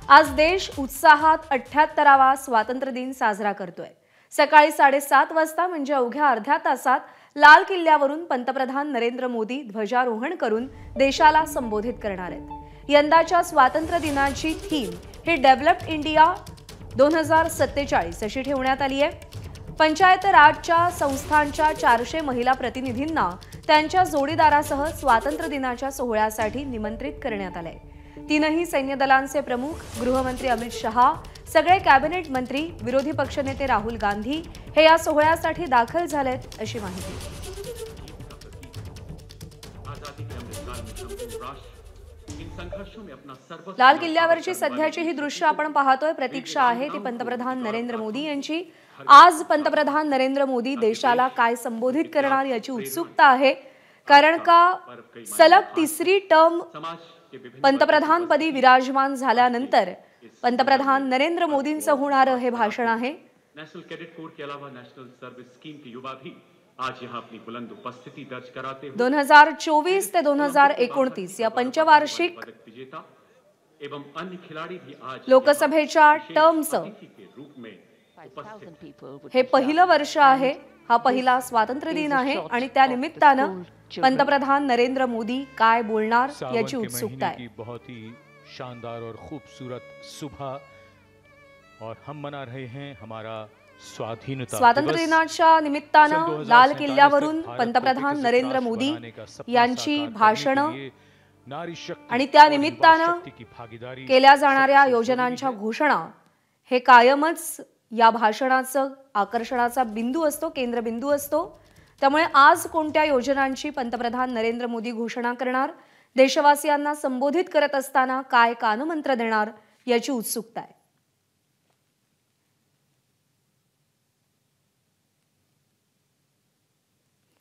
आज देश उत्साहात 78वा स्वातंत्र्य दिन साजरा करतोय। सकाळी 7:30 वाजता म्हणजे अवघ्या अर्ध्या तासात लाल किल्ल्यावरून पंतप्रधान नरेंद्र मोदी ध्वजारोहण करून देशाला संबोधित करणार आहेत। यंदाच्या स्वातंत्र्य दिनाची थीम ही डेव्हलप्ड इंडिया 2047 अशी ठेवण्यात आली आहे। पंचायत राजच्या संस्थांच्या 400 महिला प्रतिनिधींना त्यांच्या जोडीदारासह स्वातंत्र्य दिनाच्या सोहळ्यासाठी निमंत्रित करण्यात आले। तीनही सैन्य दलांचे प्रमुख, गृहमंत्री अमित शहा, सगळे कॅबिनेट मंत्री, विरोधी पक्षनेते राहुल गांधी हे या सोहळ्यासाठी दाखल झालेत अशी माहिती। लाल किल्ल्यावरची सध्याची ही दृश्य आपण पाहतोय। प्रतीक्षा आहे ती पंतप्रधान नरेंद्र मोदी यांची। आज पंतप्रधान नरेंद्र मोदी देशाला काय संबोधित करणार याची उत्सुकता आहे, कारण का सलग तिसरी टर्म पंतप्रधानपदी विराजमान झाल्यानंतर पंतप्रधान नरेंद्र मोदींचं होणारं हे भाषण आहे। नेशनल कैडेट कोर के अलावा नेशनल सर्विस स्कीम के युवा भी आज यहां अपनी बुलंद उपस्थिति दर्ज कराते हुए 2024 ते 2029 या पंचवार्षिक एवं अन्य खिलाड़ी भी आज लोकसभेच्या टर्मचं हे पहिलं वर्ष आहे। हा पहिला स्वातंत्र्य दिन आहे आणि त्या निमित्तानं पंतप्रधान नरेंद्र मोदी काय बोलणार याची उत्सुकता आहे। बहुत ही शानदार और खूबसूरत सुबह और हम मना रहे हैं हमारा स्वातंत्र्य दिनाच्या निमित्तानं लाल किल्ल्यावरून पंतप्रधान नरेंद्र मोदी यांची भाषणं आणि त्या निमित्तानं केल्या जाणाऱ्या योजनांच्या घोषणा हे कायमच या भाषणाचं आकर्षणाचा बिंदू असतो, केंद्रबिंदू असतो। त्यामुळे आज कोणत्या योजनांची पंतप्रधान नरेंद्र मोदी घोषणा करणार, देशवासियांना संबोधित करत असताना काय कानमंत्र देणार याची उत्सुकता आहे।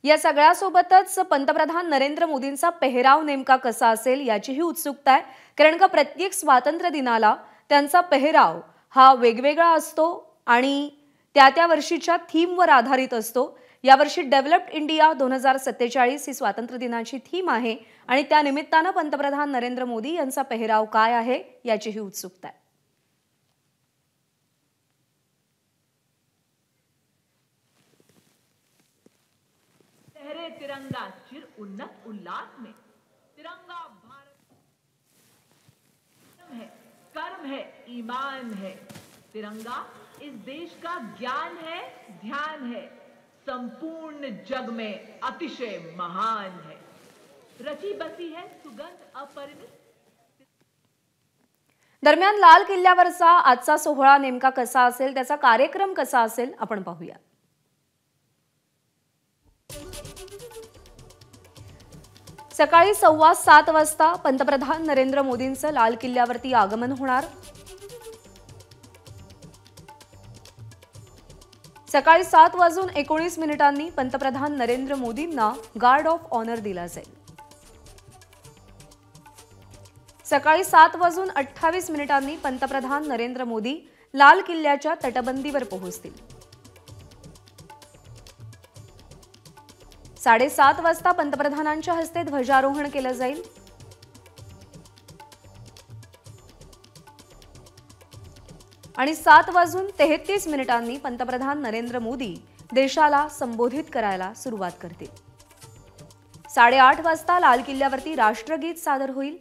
या सगळ्यासोबतच पंतप्रधान नरेंद्र मोदींचा पेहराव नेमका कसा असेल याचीही उत्सुकता आहे, कारण का प्रत्येक स्वातंत्र्य दिनाला त्यांचा पेहराव हा वेगवेगळा असतो आणि त्या वर्षीच्या थीमवर आधारित असतो। यावर्षी डेव्हलप्ड इंडिया 2047 ही स्वातंत्र्य दिनाची थीम आहे आणि त्या निमित्तानं पंतप्रधान नरेंद्र मोदी यांचा पेहराव काय आहे याचीही उत्सुकता आहे। तिरंगा चिर उन्नत उल्लास में तिरंगा भारत है, कर्म है, ईमान है। तिरंगा इस देश का ज्ञान है, ध्यान है, संपूर्ण जग में अतिशय महान है, रची बसी है सुगंध अपरिमित। दरम्यान लाल किल्ल्यावरचा आजचा सोहळा नेमका कसा असेल, त्याचा कार्यक्रम कसा असेल आपण पाहूया। सकाळी 7:15 वाजता पंतप्रधान नरेंद्र मोदींचं लाल किल्ल्यावरती आगमन होणार। सकाळी 7:19 पंतप्रधान नरेंद्र मोदींना गार्ड ऑफ ऑनर दिला जाईल। सकाळी 7:28 पंतप्रधान नरेंद्र मोदी लाल किल्ल्याच्या तटबंदीवर पोहोचतील। 7:30 वाजता पंतप्रधानांच्या हस्ते ध्वजारोहण केलं जाईल आणि 7:33 पंतप्रधान नरेंद्र मोदी देशाला संबोधित करायला सुरुवात करतील। 8:30 वाजता लाल किल्ल्यावरती राष्ट्रगीत सादर होईल।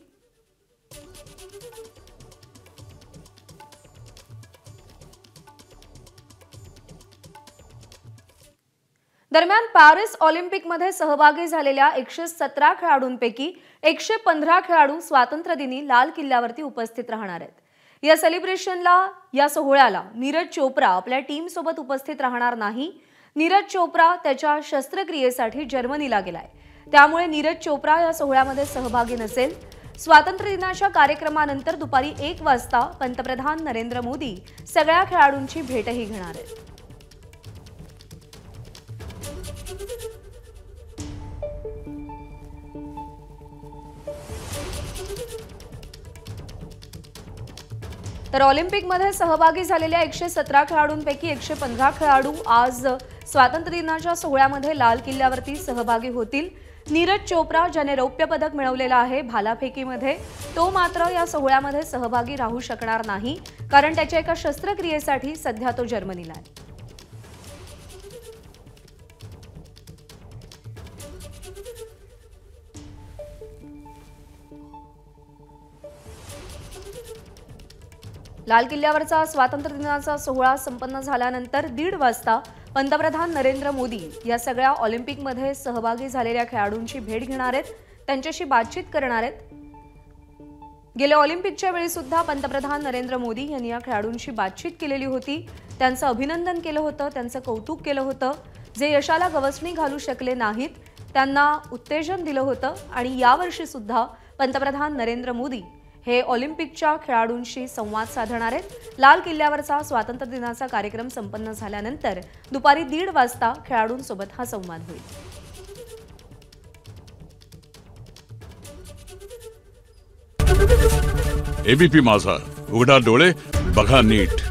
दरम्यान पॅरिस ऑलिम्पिकमध्ये सहभागी झालेल्या 117 खेळाडूंपैकी 115 खेळाडू स्वातंत्र्य दिनी लाल किल्ल्यावरती उपस्थित राहणार आहेत। या सेलिब्रेशनला, या सोहळ्याला नीरज चोप्रा आपल्या टीम सोबत उपस्थित राहणार नाही। नीरज चोप्रा त्याच्या शस्त्रक्रियेसाठी जर्मनीला गेलाय, त्यामुळे नीरज चोप्रा या सोहळ्यामध्ये सहभागी नसेल। स्वातंत्र्य दिनाच्या कार्यक्रमानंतर दुपारी 1 वाजता पंतप्रधान नरेंद्र मोदी सगळ्या खेळाडूंची भेटही घेणार आहेत। तर ऑलिम्पिकमध्ये सहभागी झालेल्या 117 खेळाडूंपैकी 115 खेळाडू आज स्वातंत्र्य दिनाच्या सोहळ्यामध्ये लाल किल्ल्यावरती सहभागी होतील। नीरज चोप्रा ज्याने रौप्य पदक मिळवलेलं आहे भालाफेकीमध्ये, तो मात्र या सोहळ्यामध्ये सहभागी राहू शकणार नाही, कारण त्याच्या एका शस्त्रक्रियेसाठी सध्या तो जर्मनीला आहे. लाल किल्ल्यावरचा स्वातंत्र्य दिनाचा सोहळा संपन्न झाल्यानंतर 1:30 वाजता पंतप्रधान नरेंद्र मोदी या सगळ्या ऑलिम्पिकमध्ये सहभागी झालेल्या खेळाडूंची भेट घेणार आहेत, त्यांच्याशी बातचीत करणार आहेत. गेल्या ऑलिम्पिकच्या वेळी सुद्धा पंतप्रधान नरेंद्र मोदी यांनी या खेळाडूंशी बातचीत केलेली होती, त्यांचं अभिनंदन केलं होतं, त्यांचं कौतुक केलं होतं. जे यशाला गवसणी घालू शकले नाहीत त्यांना उत्तेजन दिलं होतं आणि यावर्षी सुद्धा पंतप्रधान नरेंद्र मोदी हे ऑलिम्पिकच्या खेळाडूंशी संवाद साधणार आहेत. लाल किल्ल्यावरचा स्वातंत्र्य दिनाचा कार्यक्रम संपन्न झाल्यानंतर दुपारी 1:30 वाजता खेळाडूंसोबत हा संवाद होईल. एबीपी माझा, उघडा डोळे बघा नीट.